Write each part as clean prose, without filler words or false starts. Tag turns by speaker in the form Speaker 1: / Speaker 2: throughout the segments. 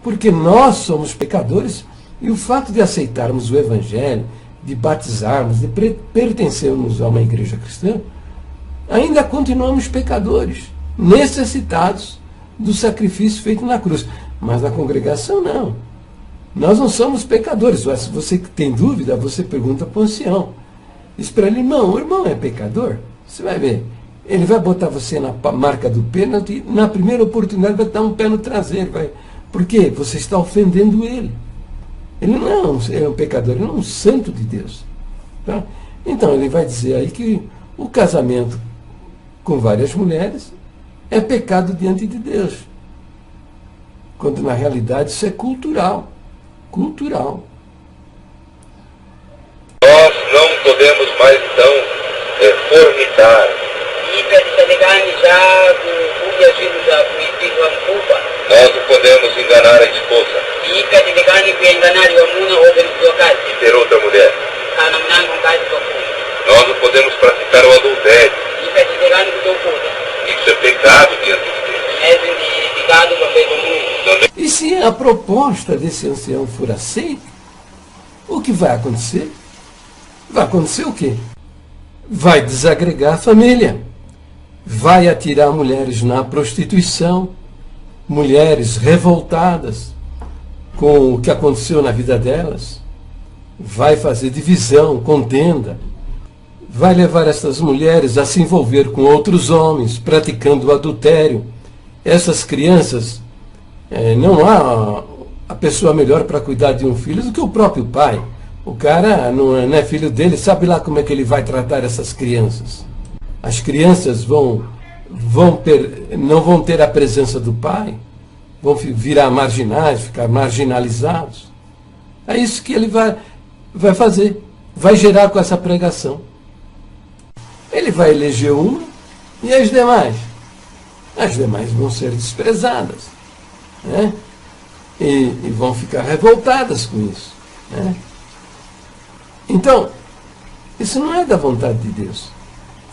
Speaker 1: Porque nós somos pecadores e o fato de aceitarmos o Evangelho, de batizarmos, de pertencermos a uma igreja cristã, ainda continuamos pecadores, necessitados do sacrifício feito na cruz. Mas na congregação não. Nós não somos pecadores. Se você tem dúvida, você pergunta para o ancião. Diz para ele, irmão, o irmão é pecador? Você vai ver. Ele vai botar você na marca do pênalti e na primeira oportunidade vai dar um pé no traseiro. Por quê? Você está ofendendo ele. Ele não é um pecador, ele não é um santo de Deus. Tá? Então ele vai dizer aí que o casamento com várias mulheres é pecado diante de Deus. Quando na realidade isso é cultural. Cultural.
Speaker 2: Nós não podemos mais então fornicar. Nós não podemos enganar a esposa e ter outra mulher. Nós não podemos praticar o adultério. Isso é pecado diante de Deus.
Speaker 1: E se a proposta desse ancião for aceita, o que vai acontecer? Vai acontecer o quê? Vai desagregar a família. Vai atirar mulheres na prostituição, mulheres revoltadas com o que aconteceu na vida delas. Vai fazer divisão, contenda. Vai levar essas mulheres a se envolver com outros homens, praticando o adultério. Essas crianças, não há a pessoa melhor para cuidar de um filho do que o próprio pai. O cara não é filho dele, sabe lá como é que ele vai tratar essas crianças. As crianças não vão ter a presença do pai, vão virar marginais, ficar marginalizados. É isso que ele vai fazer, vai gerar com essa pregação. Ele vai eleger uma e as demais? As demais vão ser desprezadas, né? E vão ficar revoltadas com isso, né? Então, isso não é da vontade de Deus,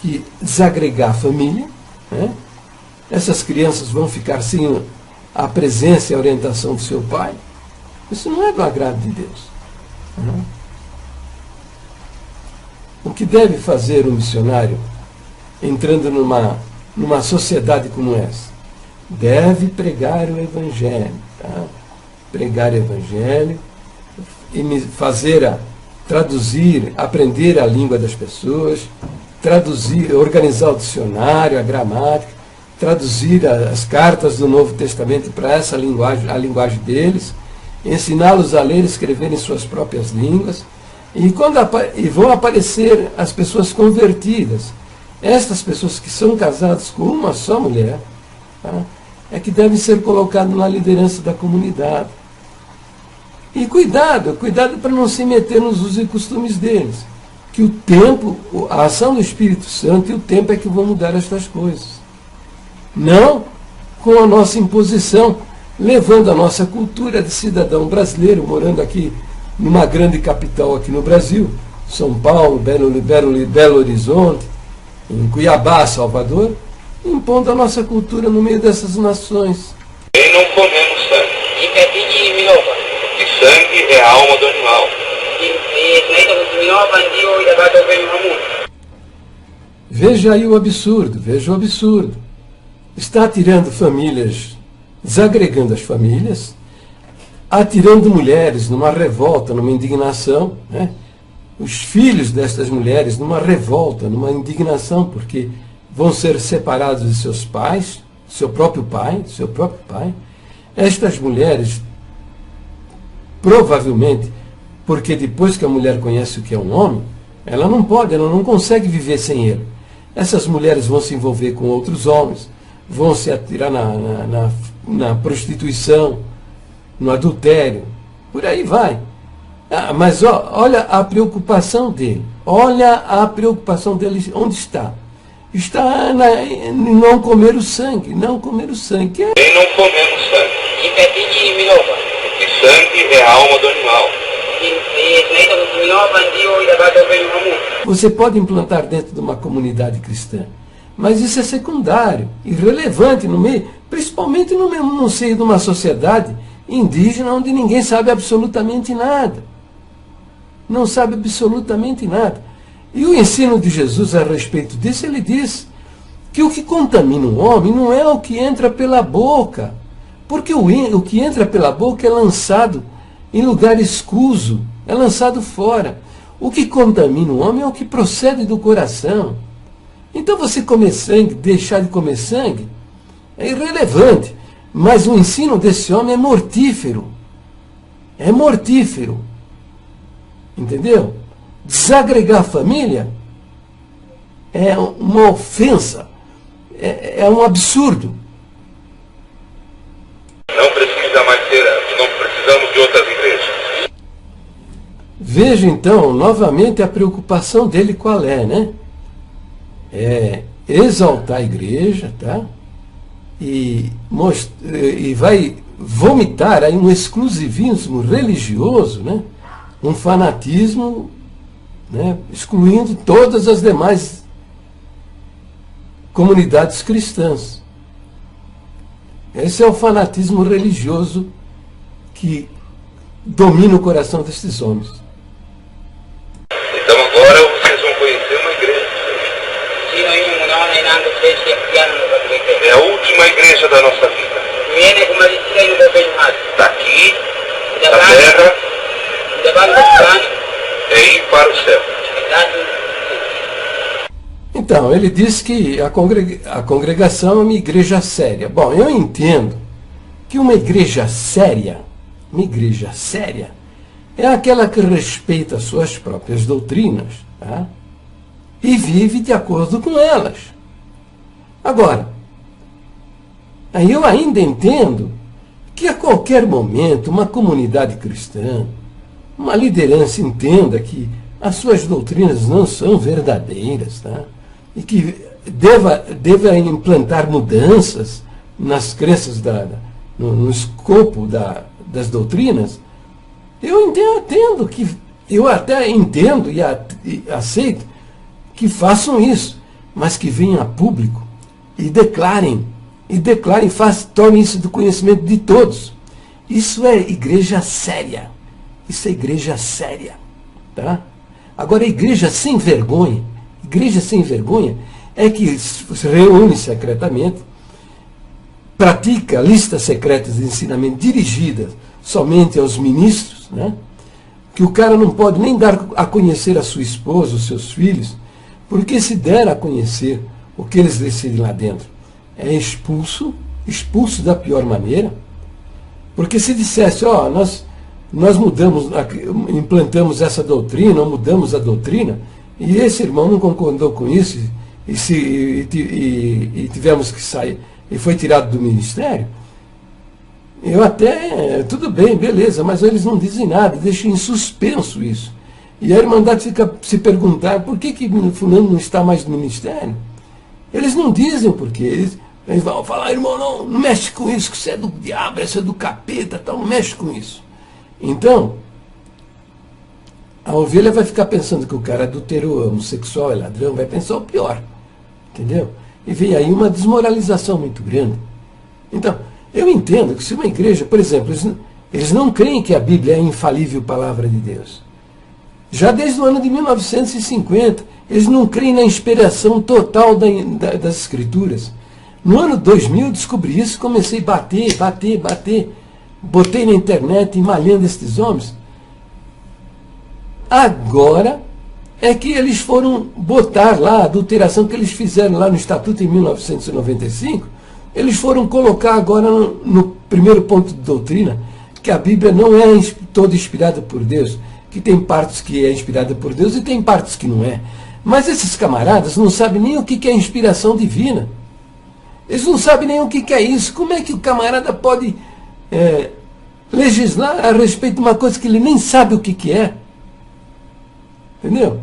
Speaker 1: que desagregar a família, né? Essas crianças vão ficar sem a presença e a orientação do seu pai. Isso não é do agrado de Deus, né? O que deve fazer um missionário entrando numa sociedade como essa? Deve pregar o Evangelho, tá? Pregar o Evangelho e traduzir, aprender a língua das pessoas, organizar o dicionário, a gramática, traduzir as cartas do Novo Testamento para essa linguagem, a linguagem deles, ensiná-los a ler e escrever em suas próprias línguas, e vão aparecer as pessoas convertidas. Estas pessoas que são casadas com uma só mulher, tá? É que devem ser colocadas na liderança da comunidade. E cuidado para não se meter nos usos e costumes deles. Que o tempo, a ação do Espírito Santo e o tempo é que vão mudar estas coisas. Não com a nossa imposição, levando a nossa cultura de cidadão brasileiro, morando aqui numa grande capital aqui no Brasil, São Paulo, Belo Horizonte, em Cuiabá, Salvador, impondo a nossa cultura no meio dessas nações.
Speaker 2: E não comemos sangue. E sangue é a alma do animal.
Speaker 1: Veja aí o absurdo, veja o absurdo. Está tirando famílias, desagregando as famílias, atirando mulheres numa revolta, numa indignação, né? Os filhos destas mulheres numa revolta, numa indignação, porque vão ser separados de seus pais, seu próprio pai. Estas mulheres, provavelmente, porque depois que a mulher conhece o que é um homem, ela não consegue viver sem ele. Essas mulheres vão se envolver com outros homens, vão se atirar na prostituição, no adultério, por aí vai. Mas olha a preocupação dele. Olha a preocupação dele onde está. Está em não comer o sangue. Não comer o sangue.
Speaker 2: E não comemos sangue. E sangue é a alma do animal.
Speaker 1: Você pode implantar dentro de uma comunidade cristã, mas isso é secundário, irrelevante no meio, principalmente no seio de uma sociedade indígena onde ninguém sabe absolutamente nada. Não sabe absolutamente nada. E o ensino de Jesus a respeito disso, ele diz que o que contamina um homem não é o que entra pela boca, porque o que entra pela boca é lançado em lugar escuso, é lançado fora. O que contamina um homem é o que procede do coração. Então você comer sangue, deixar de comer sangue, é irrelevante. Mas o ensino desse homem é mortífero. É mortífero. Entendeu? Desagregar a família é uma ofensa. É um absurdo.
Speaker 2: Não precisa mais ser, não precisamos de outras igrejas.
Speaker 1: Veja então, novamente, a preocupação dele qual é, né? É exaltar a igreja, tá? E vai vomitar aí um exclusivismo religioso, né? Um fanatismo, né? Excluindo todas as demais comunidades cristãs. Esse é o fanatismo religioso que domina o coração desses homens.
Speaker 2: Então agora vocês vão conhecer uma igreja. É a última igreja da nossa vida. Daqui, da terra, é ir para o céu.
Speaker 1: Então, ele diz que a congregação é uma igreja séria. Bom, eu entendo que uma igreja séria é aquela que respeita as suas próprias doutrinas, tá? E vive de acordo com elas. Agora, aí eu ainda entendo que a qualquer momento uma comunidade cristã, uma liderança entenda que as suas doutrinas não são verdadeiras, tá? E que deva implantar mudanças nas crenças, no escopo das doutrinas. Eu entendo que, eu até entendo e aceito que façam isso, mas que venham a público e declarem, tornem isso do conhecimento de todos. Isso é igreja séria. Isso é igreja séria. Tá? Agora, a igreja sem vergonha é que se reúne secretamente, pratica listas secretas de ensinamento dirigidas somente aos ministros, né? Que o cara não pode nem dar a conhecer a sua esposa, os seus filhos, porque se der a conhecer o que eles decidem lá dentro, é expulso da pior maneira. Porque se dissesse, nós mudamos, implantamos essa doutrina, ou mudamos a doutrina, e esse irmão não concordou com isso, e tivemos que sair, e foi tirado do ministério, eu até, tudo bem, beleza, mas eles não dizem nada, deixam em suspenso isso. E a Irmandade fica se perguntar por que fulano não está mais no ministério. Eles não dizem por quê. Eles vão falar, irmão, não mexe com isso, que isso é do diabo, isso é do capeta, tal, não mexe com isso. Então, a ovelha vai ficar pensando que o cara adulterou, é homossexual, é ladrão, vai pensar o pior. Entendeu? E vem aí uma desmoralização muito grande. Então, eu entendo que se uma igreja, por exemplo, eles não creem que a Bíblia é a infalível palavra de Deus. Já desde o ano de 1950, eles não creem na inspiração total das Escrituras. No ano 2000, descobri isso, comecei a bater. Botei na internet, malhando estes homens. Agora é que eles foram botar lá a adulteração que eles fizeram lá no Estatuto em 1995. Eles foram colocar agora no primeiro ponto de doutrina que a Bíblia não é toda inspirada por Deus, que tem partes que é inspirada por Deus e tem partes que não é. Mas esses camaradas não sabem nem o que é inspiração divina. Eles não sabem nem o que é isso. Como é que o camarada pode legislar a respeito de uma coisa que ele nem sabe o que é? Entendeu?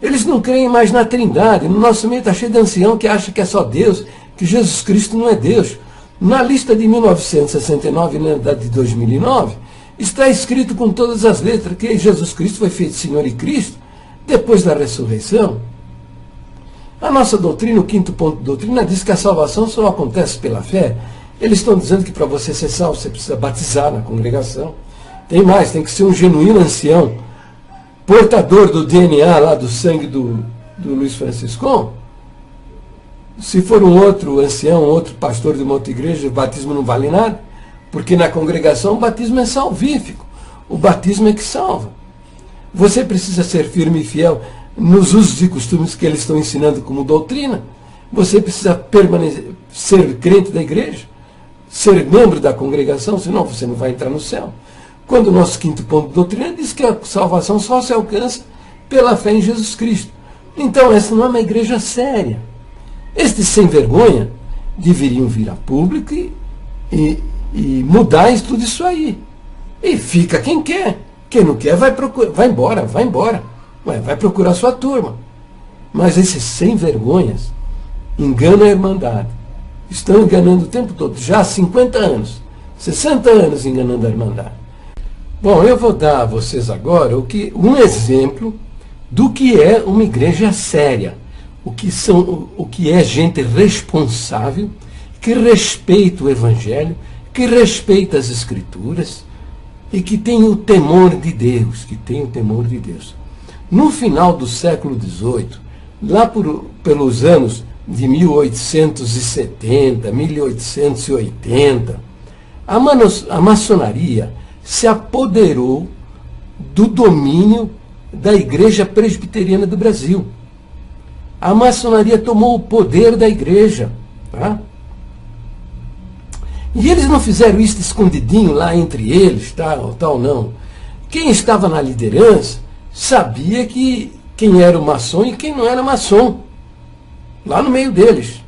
Speaker 1: Eles não creem mais na Trindade. No nosso meio está cheio de ancião que acha que é só Deus, que Jesus Cristo não é Deus. Na lista de 1969 e na de 2009, está escrito com todas as letras que Jesus Cristo foi feito Senhor e Cristo depois da ressurreição. A nossa doutrina, o quinto ponto de doutrina, diz que a salvação só acontece pela fé Eles estão dizendo que para você ser salvo, você precisa batizar na congregação. Tem mais, tem que ser um genuíno ancião, portador do DNA lá do sangue do Luiz Francisco. Se for um outro ancião, um outro pastor de uma outra igreja, o batismo não vale nada, porque na congregação o batismo é salvífico. O batismo é que salva. Você precisa ser firme e fiel nos usos e costumes que eles estão ensinando como doutrina. Você precisa permanecer, ser crente da igreja, ser membro da congregação, senão você não vai entrar no céu. Quando o nosso quinto ponto de doutrina diz que a salvação só se alcança pela fé em Jesus Cristo. Então essa não é uma igreja séria. Estes sem vergonha deveriam vir a público e mudar tudo isso aí. E fica quem quer. Quem não quer vai embora. Vai procurar sua turma. Mas esses sem vergonhas enganam a Irmandade. Estão enganando o tempo todo, já há 50 anos, 60 anos enganando a Irmandade. Bom, eu vou dar a vocês agora um exemplo do que é uma igreja séria, o que é gente responsável, que respeita o Evangelho, que respeita as Escrituras e que tem o temor de Deus, No final do século XVIII, lá pelos anos de 1870, 1880, a maçonaria se apoderou do domínio da Igreja Presbiteriana do Brasil. A maçonaria tomou o poder da igreja. Tá? E eles não fizeram isso escondidinho lá entre eles, tal, não. Quem estava na liderança sabia quem era o maçom e quem não era maçom, lá no meio deles.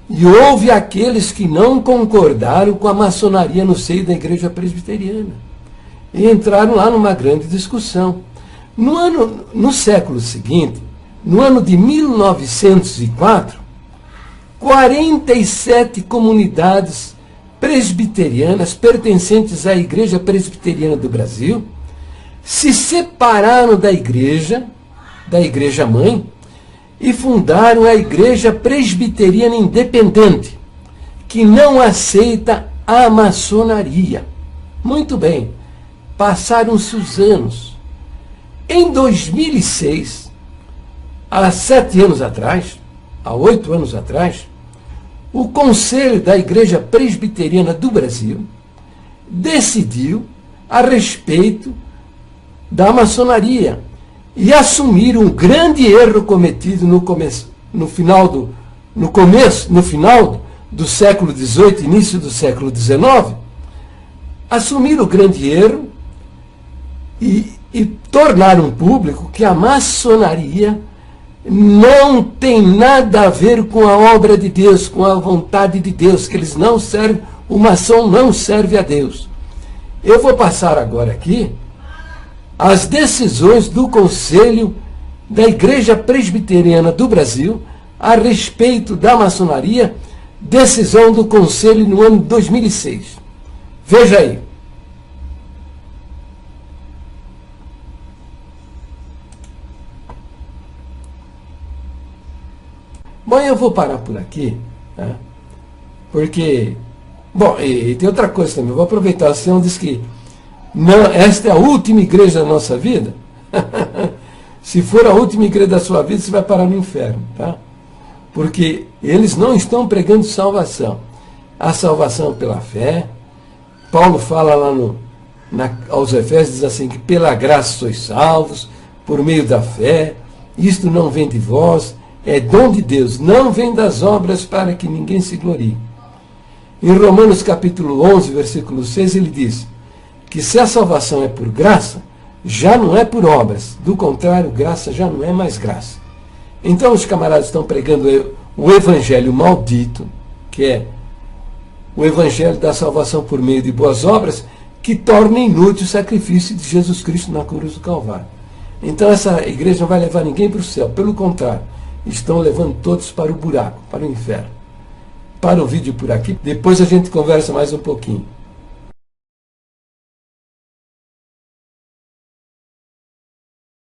Speaker 1: E houve aqueles que não concordaram com a maçonaria no seio da igreja presbiteriana. E entraram lá numa grande discussão. No século seguinte, no ano de 1904, 47 comunidades presbiterianas pertencentes à Igreja Presbiteriana do Brasil se separaram da igreja mãe, e fundaram a Igreja Presbiteriana Independente, que não aceita a maçonaria. Muito bem, passaram-se os anos. Em 2006, há 7 anos atrás, há 8 anos atrás, o Conselho da Igreja Presbiteriana do Brasil decidiu a respeito da maçonaria e assumiram um grande erro cometido no final do século XVIII, início do século XIX. Assumiram o grande erro e tornaram público que a maçonaria não tem nada a ver com a obra de Deus, com a vontade de Deus, que eles não servem, o maçom não serve a Deus. Eu vou passar agora aqui as decisões do Conselho da Igreja Presbiteriana do Brasil a respeito da maçonaria, decisão do Conselho no ano de 2006. Veja aí. Bom, eu vou parar por aqui, né? Porque... Bom, e tem outra coisa também, eu vou aproveitar, o senhor diz que não, esta é a última igreja da nossa vida. Se for a última igreja da sua vida, você vai parar no inferno, tá? Porque eles não estão pregando salvação. A salvação pela fé. Paulo fala lá aos Efésios, diz assim, que pela graça sois salvos, por meio da fé. Isto não vem de vós, é dom de Deus, não vem das obras para que ninguém se glorie. Em Romanos capítulo 11, versículo 6, ele diz que se a salvação é por graça, já não é por obras. Do contrário, graça já não é mais graça. Então os camaradas estão pregando o evangelho maldito, que é o evangelho da salvação por meio de boas obras, que torna inútil o sacrifício de Jesus Cristo na cruz do Calvário. Então essa igreja não vai levar ninguém para o céu, pelo contrário, estão levando todos para o buraco, para o inferno. Para o vídeo por aqui, depois a gente conversa mais um pouquinho.